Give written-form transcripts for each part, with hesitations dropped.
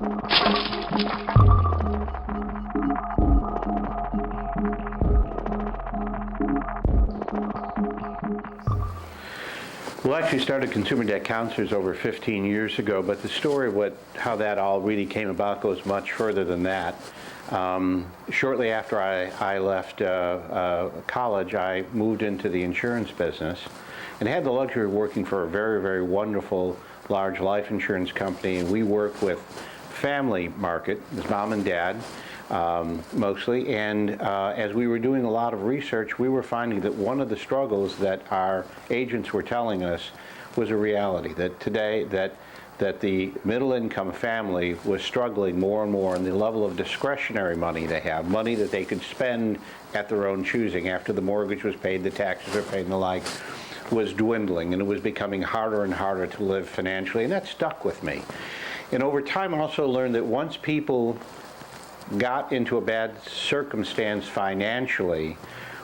Well, I actually started Consumer Debt Counselors over 15 years ago, but the story of how that all really came about goes much further than that. Shortly after I left college, I moved into the insurance business and had the luxury of working for a very, very wonderful large life insurance company. And we worked with family market, it was mom and dad, mostly, and as we were doing a lot of research, we were finding that one of the struggles that our agents were telling us was a reality, that today that the middle-income family was struggling more and more in the level of discretionary money they have, money that they could spend at their own choosing after the mortgage was paid, the taxes were paid, and the like, was dwindling, and it was becoming harder and harder to live financially, and that stuck with me. And over time, I also learned that once people got into a bad circumstance financially,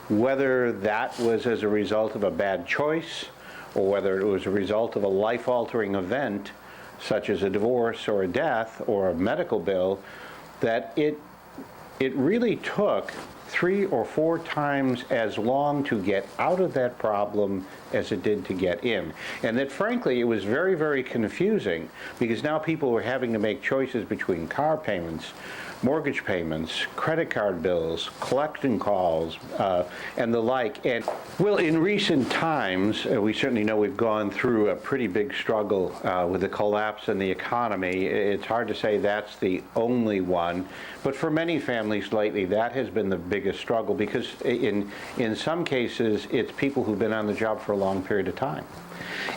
whether that was as a result of a bad choice or whether it was a result of a life-altering event such as a divorce or a death or a medical bill, that it really took 3 or 4 times as long to get out of that problem as it did to get in. And that frankly, it was very, very confusing because now people were having to make choices between car payments, mortgage payments, credit card bills, collection calls, and the like. And well, in recent times, we certainly know we've gone through a pretty big struggle with the collapse in the economy. It's hard to say that's the only one, but for many families lately, that has been the biggest struggle because in some cases, it's people who've been on the job for a long period of time.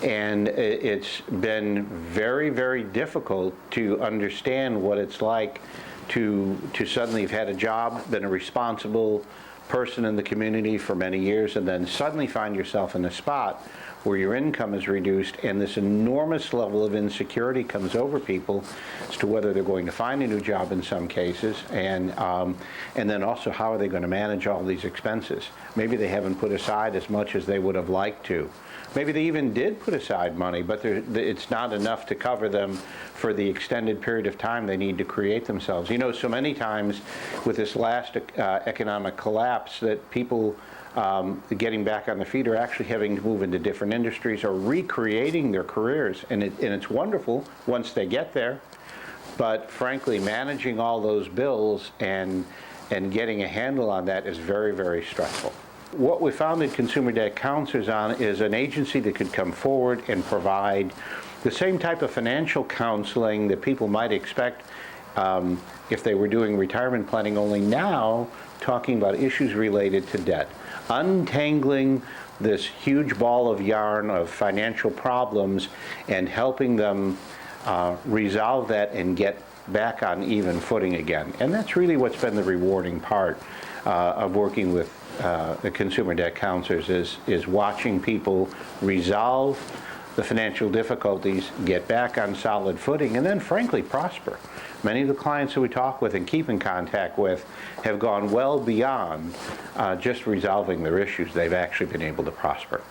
And it's been very, very difficult to understand what it's like to suddenly have had a job, been a responsible person in the community for many years, and then suddenly find yourself in a spot where your income is reduced and this enormous level of insecurity comes over people as to whether they're going to find a new job in some cases, and then also how are they going to manage all these expenses. Maybe they haven't put aside as much as they would have liked to. Maybe they even did put aside money, but it's not enough to cover them for the extended period of time they need to create themselves. You know, so many times with this last economic collapse that people getting back on their feet are actually having to move into different industries or recreating their careers. And it's wonderful once they get there, but frankly, managing all those bills and getting a handle on that is very, very stressful. What we founded Consumer Debt Counselors on is an agency that could come forward and provide the same type of financial counseling that people might expect if they were doing retirement planning, only now talking about issues related to debt, untangling this huge ball of yarn of financial problems and helping them resolve that and get back on even footing again. And that's really what's been the rewarding part of working with the Consumer Debt Counselors is watching people resolve the financial difficulties, get back on solid footing, and then frankly prosper. Many of the clients that we talk with and keep in contact with have gone well beyond just resolving their issues. They've actually been able to prosper.